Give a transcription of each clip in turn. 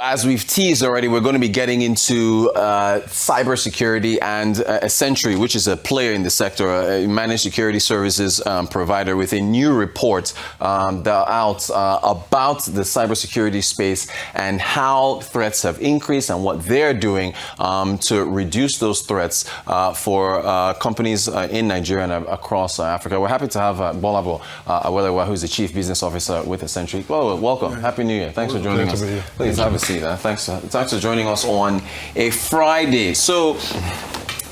as we've teased already, we're going to be getting into cybersecurity and esentry, which is a player in the sector, a managed security services provider, with a new report that out about the cybersecurity space and how threats have increased and what they're doing to reduce those threats for companies in Nigeria and across Africa. We're happy to have Bolabo Awelewa, who's the Chief Business Officer with esentry. Well, welcome. Happy New Year. Thanks for joining us. Please have a seat. Thanks for joining us on a Friday. So,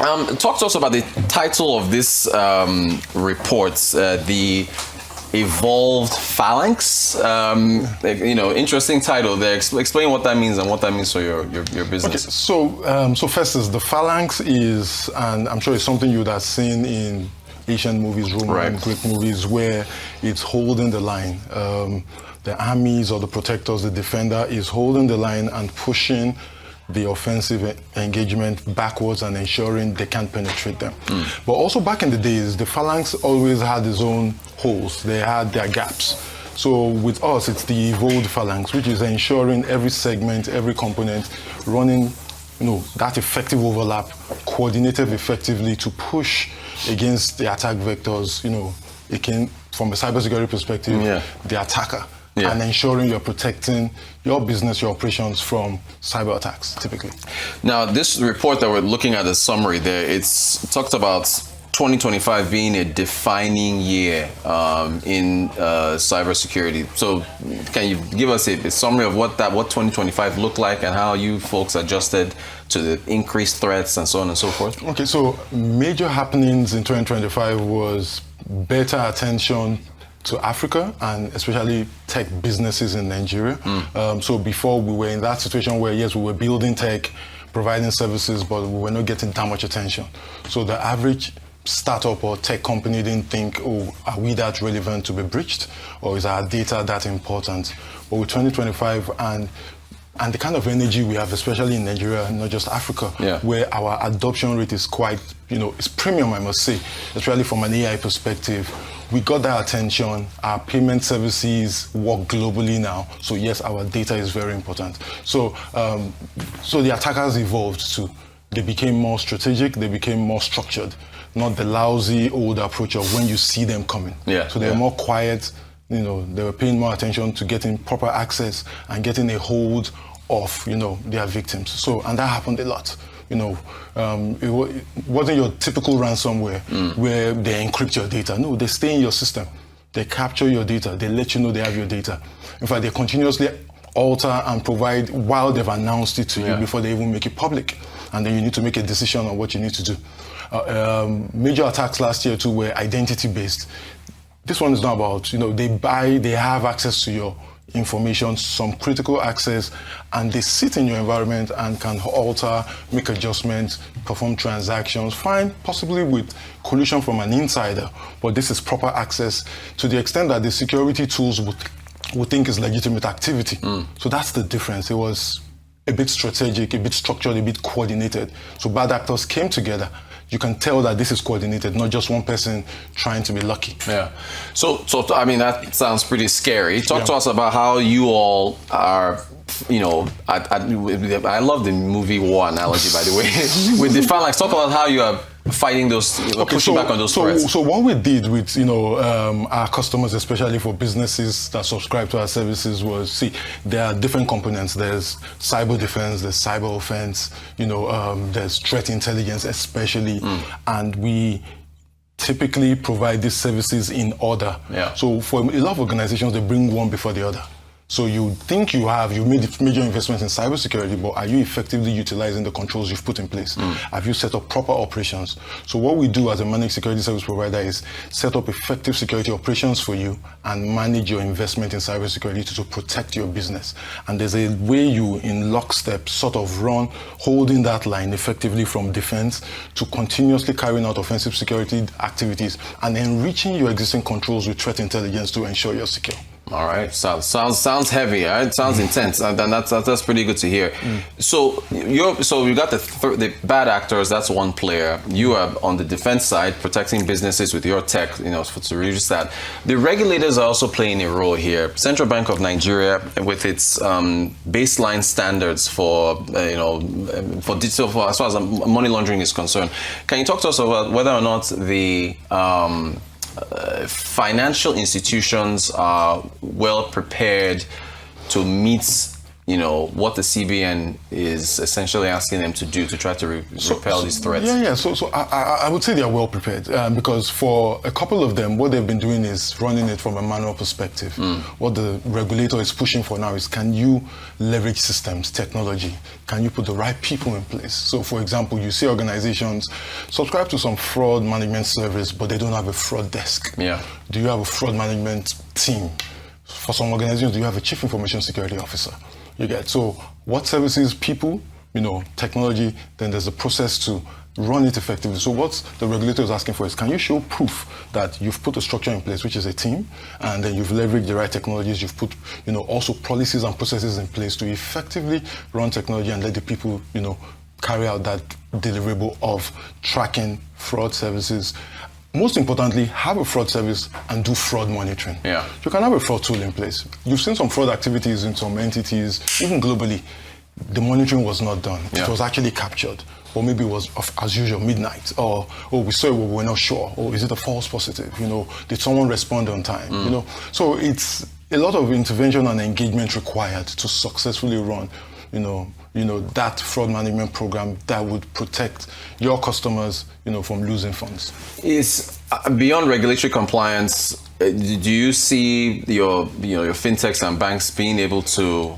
talk to us about the title of this report, the Evolved Phalanx. Interesting title there. Explain what that means and what that means for your business. Okay, so first is the Phalanx is, and I'm sure it's something you would have seen in Asian movies, Roman, Greek movies, where it's holding the line. The armies or the protectors, the defender is holding the line and pushing the offensive engagement backwards and ensuring they can't penetrate them. But also back in the days, the Phalanx always had its own holes. They had their gaps. So with us, it's the Evolved Phalanx, which is ensuring every segment, every component running that effective overlap, coordinated effectively to push against the attack vectors, it can, from a cybersecurity perspective, the attacker. And ensuring you're protecting your business, your operations from cyber attacks, typically. Now, this report that we're looking at, the summary there, it's talked about 2025 being a defining year in cybersecurity. So, can you give us a summary of what 2025 looked like and how you folks adjusted to the increased threats and so on and so forth? Okay, so major happenings in 2025 was better attention to Africa and especially tech businesses in Nigeria. So before we were in that situation where, yes, we were building tech, providing services, but we were not getting that much attention. So the average startup or tech company didn't think, oh, are we that relevant to be breached? Or is our data that important? But with 2025 and the kind of energy we have, especially in Nigeria, not just Africa, where our adoption rate is quite, it's premium, I must say, especially from an AI perspective. We got that attention. Our payment services work globally now. So yes, our data is very important. So the attackers evolved too. They became more strategic. They became more structured, not the lousy old approach of when you see them coming. So they were more quiet. They were paying more attention to getting proper access and getting a hold of, their victims. So, and that happened a lot. It wasn't your typical ransomware where they encrypt your data. No, they stay in your system. They capture your data. They let you know they have your data. In fact, they continuously alter and provide while they've announced it to you before they even make it public. And then you need to make a decision on what you need to do. Major attacks last year too were identity-based. This one is not about, they have access to your information, some critical access, and they sit in your environment and can alter, make adjustments, perform transactions, fine, possibly with collusion from an insider, but this is proper access to the extent that the security tools would think is legitimate activity. So that's the difference. It was a bit strategic, a bit structured, a bit coordinated. So bad actors came together. You can tell that this is coordinated, not just one person trying to be lucky. So I mean, that sounds pretty scary. Talk to us about how you all are, I love the movie war analogy, by the way. With the Phalanx, talk about how you are fighting those, pushing back on those threats. So what we did with, our customers, especially for businesses that subscribe to our services, was, see, there are different components. There's cyber defense, there's cyber offense, there's threat intelligence, especially, and we typically provide these services in order. So for a lot of organizations, they bring one before the other. So you think you've made major investments in cybersecurity, but are you effectively utilizing the controls you've put in place? Have you set up proper operations? So what we do as a managed security service provider is set up effective security operations for you and manage your investment in cybersecurity to protect your business. And there's a way you, in lockstep, sort of run, holding that line effectively from defense to continuously carrying out offensive security activities and enriching your existing controls with threat intelligence to ensure you're secure. All right, sounds heavy. Right? Sounds intense, and that's pretty good to hear. So you got the bad actors. That's one player. You are on the defense side, protecting businesses with your tech. To reduce that. The regulators are also playing a role here. Central Bank of Nigeria, with its baseline standards for for digital, as far as money laundering is concerned. Can you talk to us about whether or not the financial institutions are well prepared to meet, what the CBN is essentially asking them to do to try to repel these threats? Yeah. So I would say they are well prepared because for a couple of them, what they've been doing is running it from a manual perspective. What the regulator is pushing for now is, can you leverage systems, technology? Can you put the right people in place? So, for example, you see organizations subscribe to some fraud management service, but they don't have a fraud desk. Yeah. Do you have a fraud management team? For some organizations, do you have a chief information security officer? You get, so what services, people, technology, then there's a process to run it effectively. So what the regulator is asking for is, can you show proof that you've put a structure in place, which is a team, and then you've leveraged the right technologies, you've put, also policies and processes in place to effectively run technology and let the people, carry out that deliverable of tracking fraud services. Most importantly, have a fraud service and do fraud monitoring. Yeah. You can have a fraud tool in place. You've seen some fraud activities in some entities, even globally. The monitoring was not done. Yeah. It was actually captured. Or maybe it was, as usual, midnight. Or, we saw it, but we're not sure. Or is it a false positive? Did someone respond on time? So it's a lot of intervention and engagement required to successfully run, that fraud management program that would protect your customers, from losing funds. Is beyond regulatory compliance, do you see your fintechs and banks being able to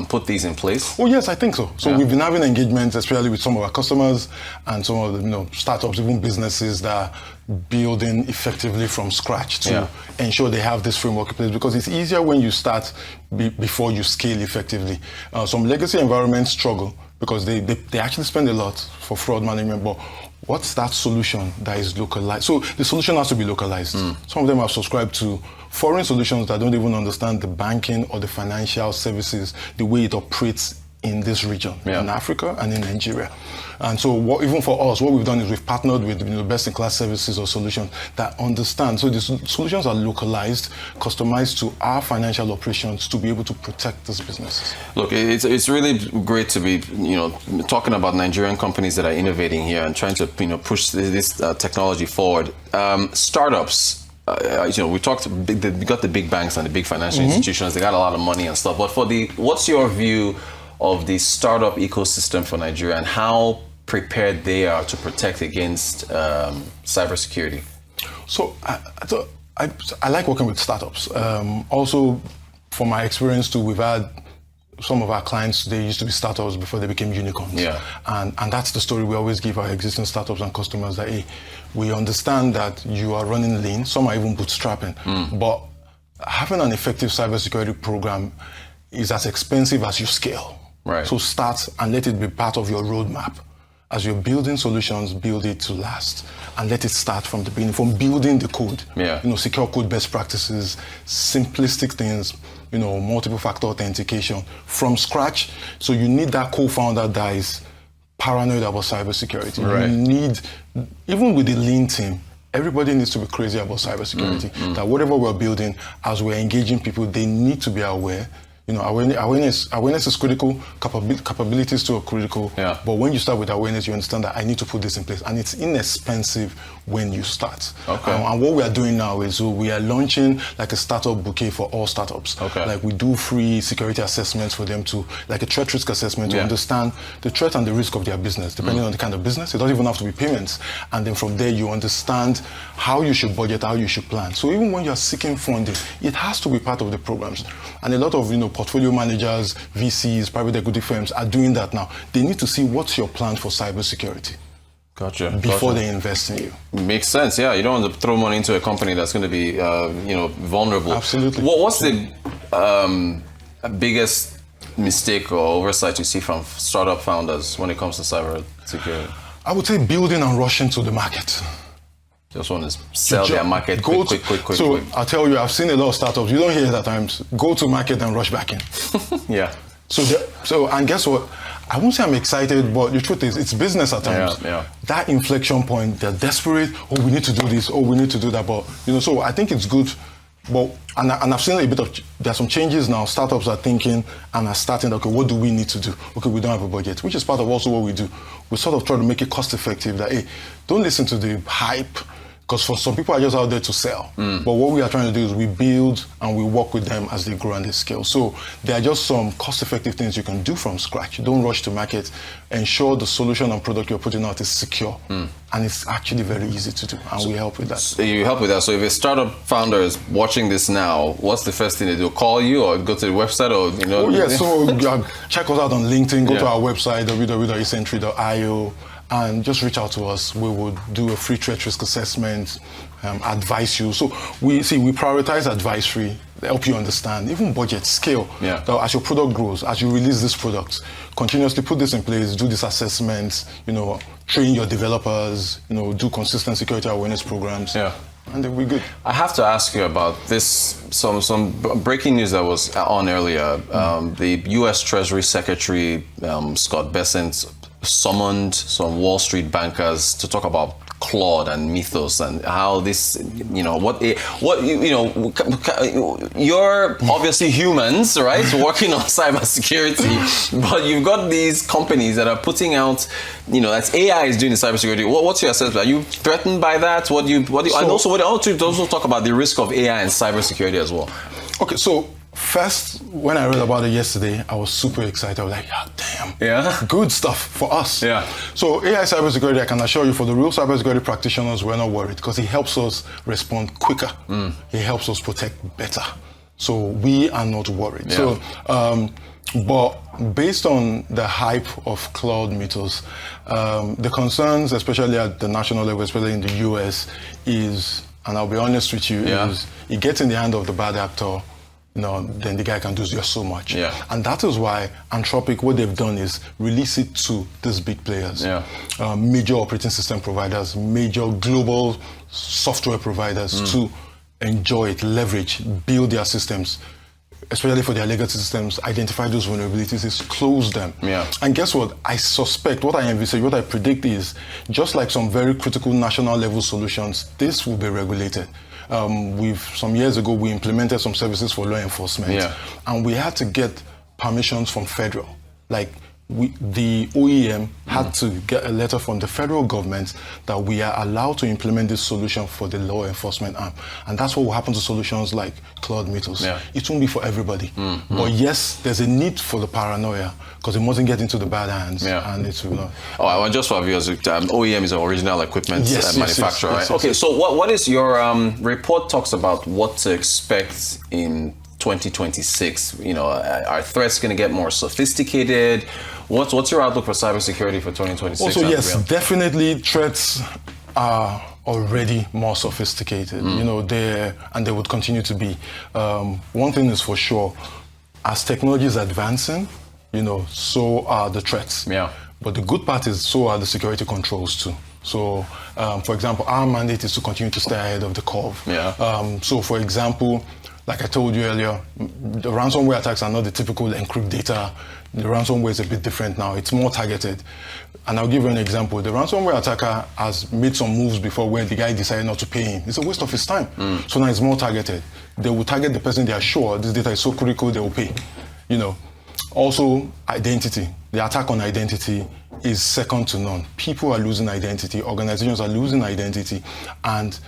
put these in place? Oh yes, I think so. So we've been having engagements, especially with some of our customers and some of the startups, even businesses that are building effectively from scratch to ensure they have this framework in place, because it's easier when you start before you scale effectively. Some legacy environments struggle because they actually spend a lot for fraud management, but what's that solution that is localized? So the solution has to be localized. Some of them have subscribed to foreign solutions that don't even understand the banking or the financial services, the way it operates in this region, in Africa and in Nigeria. And so even for us, what we've done is we've partnered with best-in-class services or solutions that understand. So the solutions are localized, customized to our financial operations to be able to protect these businesses. Look, it's really great to be talking about Nigerian companies that are innovating here and trying to push this technology forward. Startups. We got the big banks and the big financial institutions. They got a lot of money and stuff. But what's your view of the startup ecosystem for Nigeria and how prepared they are to protect against cybersecurity? So I like working with startups. Also, from my experience too, we've had some of our clients, they used to be startups before they became unicorns. Yeah. And that's the story we always give our existing startups and customers, that, hey, we understand that you are running lean, some are even bootstrapping, but having an effective cybersecurity program is as expensive as you scale. Right. So start and let it be part of your roadmap. As you're building solutions, build it to last and let it start from the beginning, from building the code. Secure code best practices, simplistic things, multiple factor authentication from scratch. So you need that co-founder that is paranoid about cybersecurity. Right. You need, even with the lean team, everybody needs to be crazy about cybersecurity. That whatever we're building, as we're engaging people, they need to be aware. Awareness is critical, capabilities too are critical, but when you start with awareness, you understand that I need to put this in place, and it's inexpensive when you start. Okay. And what we are doing now is we are launching like a startup bouquet for all startups. Okay. Like we do free security assessments for them to, like a threat risk assessment to understand the threat and the risk of their business, depending on the kind of business. It doesn't even have to be payments. And then from there, you understand how you should budget, how you should plan. So even when you're seeking funding, it has to be part of the programs. And a lot of, portfolio managers, VCs, private equity firms are doing that now. They need to see what's your plan for cybersecurity. Gotcha. Before they invest in you. Makes sense. Yeah, you don't want to throw money into a company that's going to be, vulnerable. Absolutely. What's the biggest mistake or oversight you see from startup founders when it comes to cybersecurity? I would say building and rushing to the market. Just want to sell their market quick. So I'll tell you, I've seen a lot of startups. You don't hear it at times. Go to market and rush back in. Yeah. So and guess what? I won't say I'm excited, but the truth is, it's business at times. Yeah. That inflection point, they're desperate. Oh, we need to do this. Oh, we need to do that. But so I think it's good. But and I've seen a bit of, there's some changes now. Startups are thinking and are starting, okay, what do we need to do? Okay, we don't have a budget, which is part of also what we do. We sort of try to make it cost effective that, hey, don't listen to the hype, because for some people are just out there to sell. But what we are trying to do is we build and we work with them as they grow and they scale. So there are just some cost-effective things you can do from scratch. Don't rush to market. Ensure the solution and product you're putting out is secure. And it's actually very easy to do. And we help with that. So you help with that. So if a startup founder is watching this now, what's the first thing they do? Call you or go to the website or, Oh, yeah. So check us out on LinkedIn. Go to our website, www.esentry.io. And just reach out to us. We will do a free threat risk assessment, advise you. So we prioritize advisory, help you understand, even budget, scale. Now, as your product grows, as you release this product, continuously put this in place, do these assessments, train your developers, do consistent security awareness programs. And then we're good. I have to ask you about this, some breaking news that was on earlier. The U.S. Treasury Secretary, Scott Bessent, summoned some Wall Street bankers to talk about Claude and Mythos and how this, you're obviously humans, right? Working on cybersecurity, but you've got these companies that are putting out, that's AI is doing the cybersecurity. What's your assessment? Are you threatened by that? And also, I want to also talk about the risk of AI and cybersecurity as well. Okay, so first, when I read about it yesterday, I was super excited. I was like, damn, good stuff for us. So AI cybersecurity, I can assure you, for the real cybersecurity practitioners, we're not worried because it helps us respond quicker. It helps us protect better. So we are not worried. So, but based on the hype of Claude Mythos, the concerns, especially at the national level, especially in the US, is, and I'll be honest with you, is it gets in the hand of the bad actor. Then the guy can do just so much. And that is why Anthropic, what they've done is release it to these big players, major operating system providers, major global software providers to enjoy it, leverage, build their systems, especially for their legacy systems, identify those vulnerabilities, close them. And guess what? I suspect, what I envisage, what I predict is, just like some very critical national level solutions, this will be regulated. Some years ago, we implemented some services for law enforcement, and we had to get permissions from federal. Like the OEM had to get a letter from the federal government that we are allowed to implement this solution for the law enforcement arm. And that's what will happen to solutions like Claude Mythos. It won't be for everybody. But yes, there's a need for the paranoia because it mustn't get into the bad hands. And it will not. Oh, just for viewers, OEM is an original equipment manufacturer, right? Okay, so what is your report talks about what to expect in 2026? Are threats going to get more sophisticated? What's your outlook for cybersecurity for 2026? Also, yes, definitely threats are already more sophisticated. They would continue to be. One thing is for sure, as technology is advancing, so are the threats. But the good part is so are the security controls too. So, for example, our mandate is to continue to stay ahead of the curve. So, for example, like I told you earlier, the ransomware attacks are not the typical encrypt data. The ransomware is a bit different now. It's more targeted. And I'll give you an example. The ransomware attacker has made some moves before where the guy decided not to pay him. It's a waste of his time. So now it's more targeted. They will target the person they are sure this data is so critical they will pay. Also, identity. The attack on identity is second to none. People are losing identity. Organizations are losing identity. And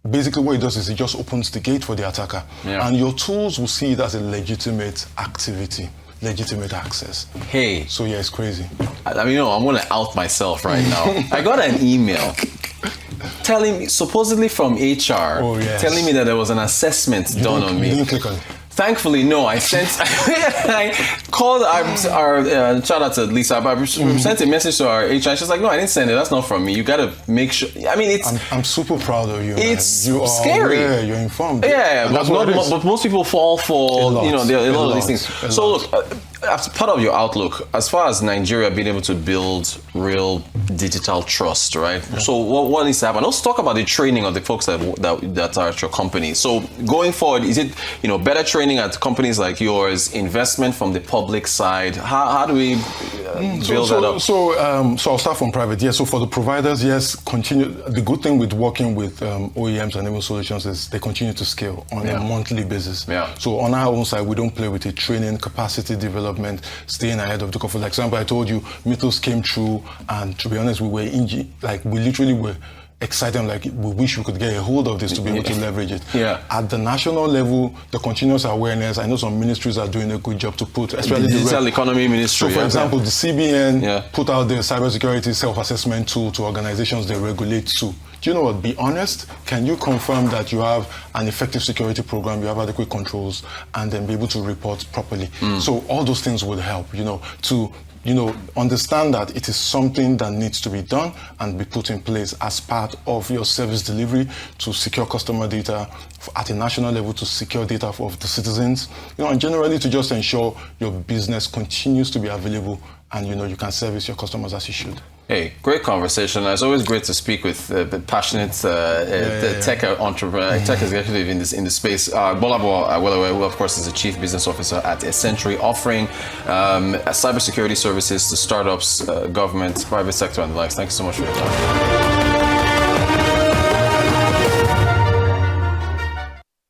basically what it does is it just opens the gate for the attacker. And your tools will see it as a legitimate activity, legitimate access. Hey. So yeah, it's crazy. I'm going to out myself right now. I got an email telling me, supposedly from HR, telling me that there was an assessment done on me. You didn't click on it. Thankfully, no. I called our shout out to Lisa. I sent a message to our HR. She's like, "No, I didn't send it. That's not from me. You got to make sure." I mean, I'm super proud of you. It's you are scary. You're informed. But most people fall for a lot of these things. So look, as part of your outlook, as far as Nigeria being able to build real digital trust, right? Yeah. So what needs to happen? Let's talk about the training of the folks that are at your company. So going forward, is it better training at companies like yours, investment from the public side? How do we build that up? So I'll start from private. Yes. So for the providers, yes, continue. The good thing with working with OEMs and even solutions is they continue to scale on a monthly basis. Yeah. So on our own side, we don't play with it. Training, capacity development, staying ahead of the curve. For example, I told you, Mythos came through, and to be honest, we literally were excited, like we wish we could get a hold of this to be able to leverage it. Yeah. At the national level, the continuous awareness, I know some ministries are doing a good job to put, especially the Digital Economy Ministry. So for example, the CBN put out the cybersecurity self-assessment tool to organizations they regulate to. Do you know what? Be honest. Can you confirm that you have an effective security program, you have adequate controls, and then be able to report properly? So all those things would help, to understand that it is something that needs to be done and be put in place as part of your service delivery to secure customer data at a national level, to secure data of the citizens, and generally to just ensure your business continues to be available and you can service your customers as you should. Hey, great conversation. It's always great to speak with the passionate tech entrepreneur, tech executive in this space. Bolabo Awolowo, who of course is the Chief Business Officer at Esentry, offering cybersecurity services to startups, government, private sector, and the likes. Thank you so much for your time.